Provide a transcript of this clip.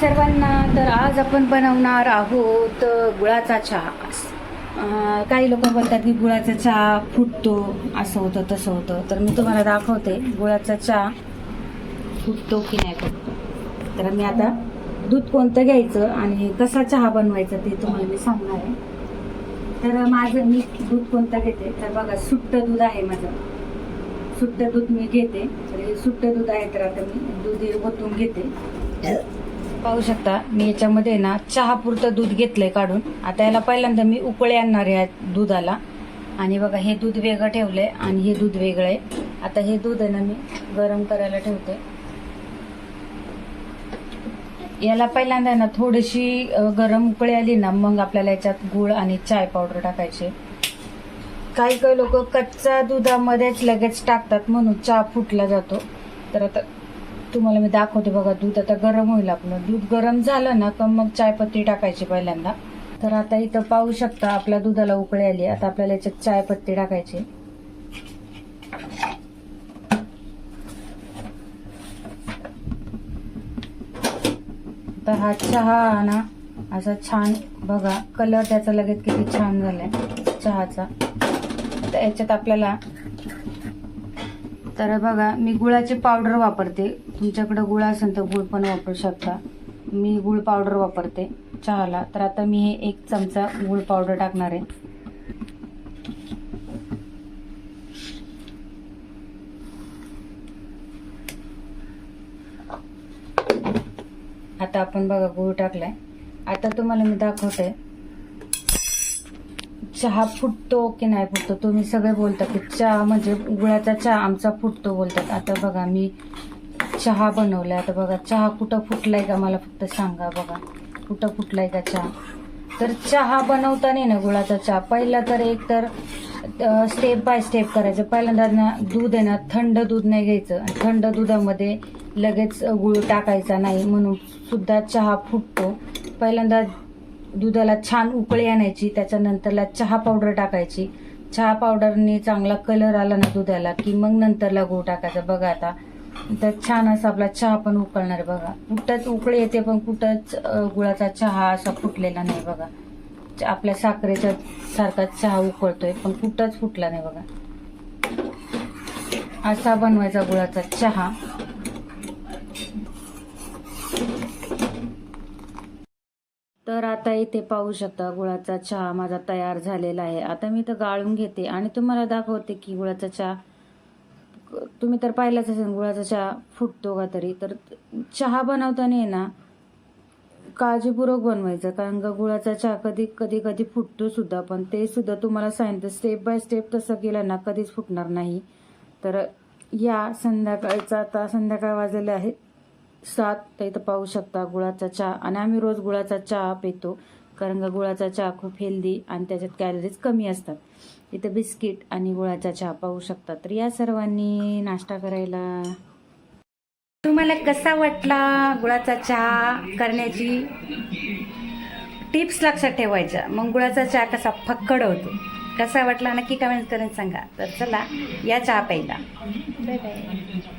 सर्वांना. तर आज आपण बनवणार आहोत गुळाचा चहा. काही लोक बोलतात की गुळाचा चहा फुटतो, असं होतं तसं होतं. तर मी तुम्हाला दाखवते गुळाचा चहा फुटतो की नाही फुटतो. तर मी आता दूध कोणतं घ्यायचं आणि कसा चहा बनवायचा ते तुम्हाला मी सांगणार आहे. तर माझं मी दूध कोणतं घेते तर बघा, सुट्ट दूध आहे माझं. सुट्ट दूध मी घेते. तर हे सुट्ट दूध आहे, तर आता मी दूध ओतून घेते. पाहू शकता मी याच्यामध्ये ना चहा पुरतं दूध घेतलंय काढून. आता याला पहिल्यांदा मी उकळे आणणार आहे दुधाला. आणि बघा, हे दूध वेगळं ठेवलंय आणि हे दूध वेगळं आहे. आता हे दूध आहे ना मी गरम करायला ठेवते. याला पहिल्यांदा ना थोडीशी गरम उकळी आली ना, मग आपल्याला याच्यात गुळ आणि चाय पावडर टाकायचे. काही काही लोक कच्च्या दुधामध्येच लगेच टाकतात, म्हणून चहा फुटला जातो. तर आता तुम्हाला मी दाखवते बघा, दूध आता गरम होईल. आपलं दूध गरम झालं ना का मग चायपत्ती टाकायची पहिल्यांदा. तर आता इथं पाहू शकता आपल्या दुधाला उकळी आली. आता आपल्याला याच्यात चायपत्ती टाकायची. तर हा चहा ना असा छान बघा, कलर त्याचा लगेच किती छान झालाय चहाचा. तर याच्यात आपल्याला, तर बघा मी गुळाची पावडर वापरते. तुमच्याकडे गुळ असेल तर गुळ पण वापरू शकता. मी गुळ पावडर वापरते चहाला. तर आता मी हे 1 चमचा गुळ पावडर टाकणार आहे. आता आपण बघा गुळ टाकलाय. आता तुम्हाला मी दाखवते चहा फुटतो की नाही फुटतो. तुम्ही सगळे बोलता की चहा म्हणजे गुळाचा चहा आमचा फुटतो बोलतात. आता बघा मी चहा बनवलाय. आता बघा चहा कुठं फुटलाय का मला फक्त सांगा. बघा कुठं फुटलाय का चहा. तर चहा बनवताना ना गुळाचा चहा पहिला तर एक तर स्टेप बाय स्टेप करायचं. पहिल्यांदा ना दूध आहे ना थंड दूध नाही घ्यायचं. थंड दुधामध्ये लगेच गुळ टाकायचा नाही, म्हणून सुद्धा चहा फुटतो. पहिल्यांदा दुधाला छान उकळी आणायची, त्याच्यानंतरला चहा पावडर टाकायची. चहा पावडरने चांगला कलर आला ना दुधाला की मग नंतरला गुळ टाकायचा. बघा आता तर छान असा आपला चहा पण उकळणार आहे. बघा कुठंच उकळी येते पण कुठंच गुळाचा चहा असा फुटलेला नाही. बघा आपल्या साखरेच्या सारखा चहा उकळतोय पण कुठंच फुटला नाही. बघा असा बनवायचा गुळाचा चहा. तर आता इथे पाहू शकता गुळाचा चहा माझा तयार झालेला आहे. आता मी तर गाळून घेते आणि तुम्हाला दाखवते की गुळाचा चहा, तुम्ही तर पाहिलाच असेल गुळाचा चहा फुटतो का तरी. तर चहा बनवताना ना काळजीपूर्वक बनवायचं, कारण का गुळाचा चहा कधी फुटतो सुद्धा. पण ते सुद्धा तुम्हाला सांगितलं स्टेप बाय स्टेप, तसं केलं ना कधीच फुटणार नाही. तर या संध्याकाळचा, आता संध्याकाळ वाजलेले आहे 7. तर इथं पाहू शकता गुळाचा चहा. आणि आम्ही रोज गुळाचा चहा पितो, कारण का गुळाचा चहा खूप हेल्दी आणि त्याच्यात कॅलरीज कमी असतात. इथं बिस्किट आणि गुळाचा चहा पाहू शकता. तर या सर्वांनी नाश्ता करायला. तुम्हाला कसा वाटला गुळाचा चहा करण्याची टिप्स लक्षात ठेवायच्या, मग गुळाचा चहा कसा फक्कड होतो. कसा वाटला नक्की कमेंट करून सांगा. तर चला या चहा प्यायला. Bye bye.